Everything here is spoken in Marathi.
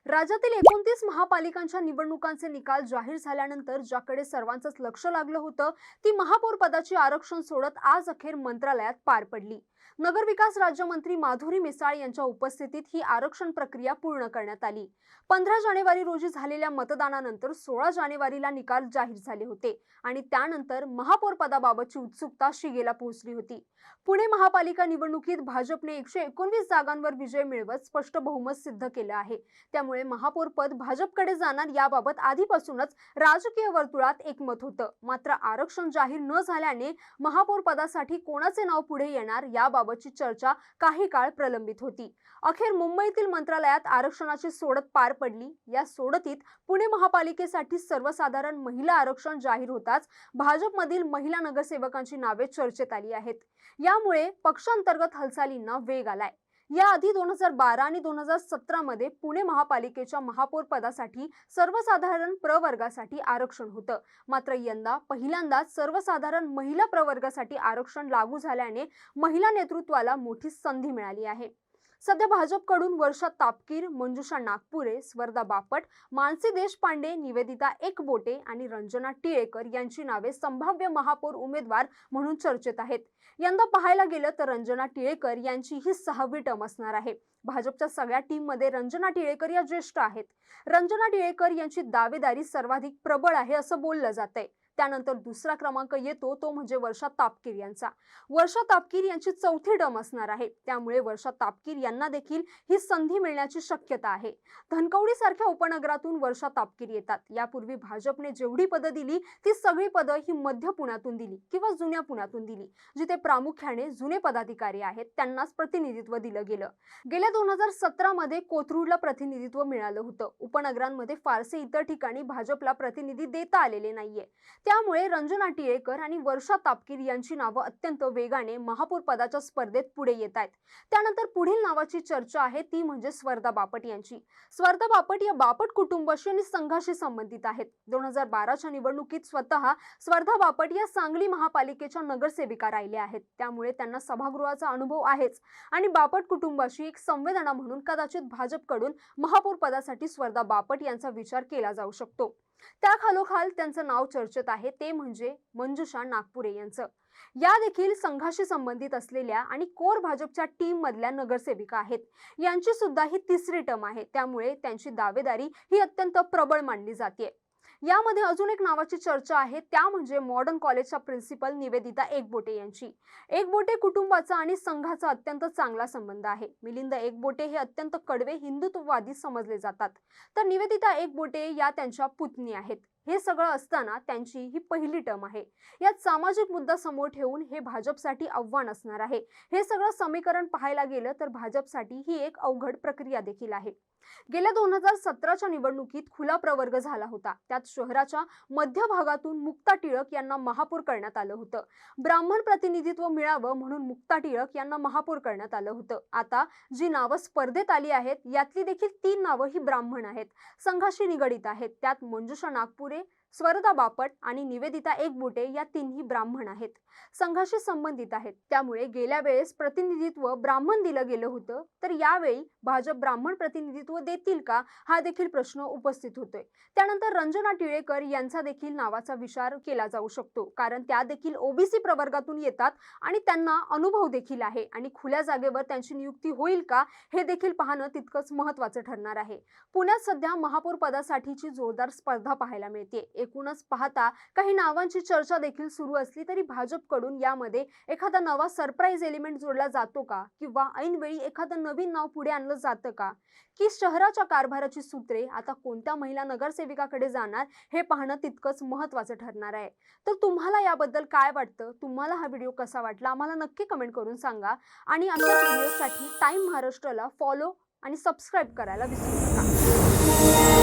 राज्यातील 29 महापालिकांच्या निवडणुकांचे निकाल जाहीर झाल्यानंतर ज्याकडे सर्वांचंच लक्ष लागलं होतं ती महापौर पदाची आरक्षण सोडत आज अखेर मंत्रालयात पार पडली। नगरविकास राज्यमंत्री माधुरी मिसाळ यांच्या उपस्थितीत ही आरक्षण प्रक्रिया पूर्ण करण्यात आली। 15 जानेवारी रोजी झालेल्या मतदानानंतर 16 जानेवारीला निकाल जाहीर झाले होते आणि त्यानंतर महापौर पदाबाबतची उत्सुकता शिगेला पोहोचली होती। पुणे महापालिका निवडणुकीत भाजपने 119 जागांवर विजय मिळवत स्पष्ट बहुमत सिद्ध केलं आहे। त्यामुळे महापौर पद भाजपकडे जाणार याबाबत आधीपासूनच राजकीय वर्तुळात एकमत होतं। मात्र आरक्षण जाहीर न झाल्याने महापौर पदासाठी कोणाचे नाव पुढे येणार याबाबतची चर्चा काही काळ प्रलंबित होती। अखेर मुंबईतील मंत्रालयात आरक्षणाची सोडत पार पडली। या सोडतीत पुणे महापालिकेसाठी सर्वसाधारण महिला आरक्षण जाहीर होताच भाजपमधील महिला नगरसेवकांची नावे चर्चेत आली आहेत। यामुळे पक्षांतर्गत हालचालींना वेग आलाय। याआधी 2012 आणि 2017 मध्ये पुणे महापालिकेच्या महापौर पदासाठी सर्वसाधारण प्रवर्गासाठी आरक्षण होतं। मात्र यंदा पहिल्यांदाच सर्वसाधारण महिला प्रवर्गासाठी आरक्षण लागू झाल्याने महिला नेतृत्वाला मोठी संधी मिळाली आहे। सध्या भाजपकडून वर्षा तापकीर, मंजुषा नागपुरे, स्वर्धा बापट, मानसी देशपांडे, निवेदिता एकबोटे आणि रंजना टिळेकर यांची नावे संभाव्य महापौर उमेदवार म्हणून चर्चेत आहेत। यंदा पाहायला गेलं तर रंजना टिळेकर यांची ही 6वी टर्म असणार आहे। भाजपच्या सगळ्या टीममध्ये रंजना टिळेकर या ज्येष्ठ आहेत। रंजना टिळेकर यांची दावेदारी सर्वाधिक प्रबळ आहे असं बोललं जातंय। त्यानंतर दुसरा क्रमांक येतो तो म्हणजे वर्षा तापकीर यांचा। वर्षा तापकीर यांची 4थी टर्म असणार आहे। त्यामुळे वर्षा तापकीर यांना देखील ही संधी मिळण्याची शक्यता आहे। धनकवडी सारख्या उपनगरातून वर्षा तापकीर येतात। यापूर्वी भाजपने जेवढी पदं दिली ती सगळी पदं ही मध्य पुण्यातून दिली किंवा जुन्या पुण्यातून दिली, जिथे प्रामुख्याने जुने पदाधिकारी आहेत त्यांनाच प्रतिनिधित्व दिलं गेलं। गेल्या 2017 मध्ये कोथरूडला प्रतिनिधित्व मिळालं होतं। उपनगरांमध्ये फारसे इतर ठिकाणी भाजपला प्रतिनिधी देता आलेले नाहीये। त्यामुळे रंजना टिळेकर आणि वर्षा तापकीर यांची नावं अत्यंत वेगाने महापौर पदाच्या स्पर्धेत पुढे येत आहेत। त्यानंतर पुढील नावाची चर्चा आहे ती म्हणजे स्वर्धा बापट यांची। स्वर्धा बापट या बापट कुटुंबाशी आणि संघाशी संबंधित आहेत। 2012च्या निवडणुकीत स्वतः स्वर्धा बापट या सांगली महापालिकेच्या नगरसेविका राहिल्या आहेत। त्यामुळे त्यांना सभागृहाचा अनुभव आहेच आणि बापट कुटुंबाशी एक संवेदना म्हणून कदाचित भाजपकडून महापौर पदासाठी स्वर्धा बापट यांचा विचार केला जाऊ शकतो। त्या खालोखाल त्यांचं नाव चर्चेत आहे ते म्हणजे मंजुषा नागपुरे यांचं। या देखील संघाशी संबंधित असलेल्या आणि कोर भाजपच्या टीम मधल्या नगरसेविका आहेत। यांची सुद्धा ही 3री टर्म आहे। त्यामुळे त्यांची दावेदारी ही अत्यंत प्रबळ मानली जाते। यामध्ये अजून एक नावाची चर्चा आहे त्या म्हणजे मॉडर्न कॉलेजच्या प्रिन्सिपल निवेदिता एकबोटे यांची। एकबोटे कुटुंबाचा आणि संघाचा अत्यंत चांगला संबंध आहे। मिलिंद एकबोटे हे अत्यंत कडवे हिंदुत्ववादी समजले जातात, तर निवेदिता एकबोटे या त्यांच्या पुतणी आहेत। हे सगळं असताना त्यांची ही पहिली टर्म आहे। यात सामाजिक मुद्दा समोर ठेवून हे भाजपसाठी आव्हान असणार आहे। हे सगळं समीकरण पाहायला गेलं तर भाजपसाठी ही एक अवघड प्रक्रिया देखील आहे। गेल्या 2017च्या निवडणुकीत खुला प्रवर्ग झाला होता। त्यात शहराच्या मध्य भागातून मुक्ता टिळक यांना महापौर करण्यात आलं होतं। ब्राह्मण प्रतिनिधित्व मिळावं म्हणून मुक्ता टिळक यांना महापौर करण्यात आलं होतं। आता जी नावं स्पर्धेत आली आहेत यातली देखील 3 नावं ही ब्राह्मण आहेत, संघाशी निगडित आहेत। त्यात मंजुषा नागपुरे, स्वर्धा बापट आणि निवेदिता एकबोटे या 3ही ब्राह्मण आहेत, संघाशी संबंधित आहेत। त्यामुळे गेल्या वेळेस प्रतिनिधित्व ब्राह्मण दिलं गेलं होतं, तर यावेळी भाजप ब्राह्मण प्रतिनिधित्व देतील का हा देखील प्रश्न उपस्थित होतोय। त्यानंतर रंजना टिळेकर यांचा देखील नावाचा विचार केला जाऊ शकतो, कारण त्या देखील ओबीसी प्रवर्गातून येतात आणि त्यांना अनुभव देखील आहे आणि खुल्या जागेवर त्यांची नियुक्ती होईल का हे देखील पाहणं तितकंच महत्त्वाचं ठरणार आहे। पुण्यात सध्या महापौर पदासाठीची जोरदार स्पर्धा पाहायला मिळते। एकूणच पाहता काही नावांची चर्चा देखील सुरू असली तरी भाजपकडून यामध्ये एखादा नवा सरप्राईज एलिमेंट जोडला जातो का किंवा ऐनवेळी एखादं नवीन नाव पुढे आणलं जातं का, की शहराच्या कारभाराची सूत्रे आता कोणत्या महिला नगरसेविकाकडे जाणार हे पाहणं तितकंच महत्त्वाचं ठरणार आहे। तर तुम्हाला याबद्दल काय वाटतं? तुम्हाला हा व्हिडिओ कसा वाटला आम्हाला नक्की कमेंट करून सांगा आणि अशाच व्हिडिओसाठी टाइम महाराष्ट्राला फॉलो आणि सबस्क्राईब करायला विसरू नका।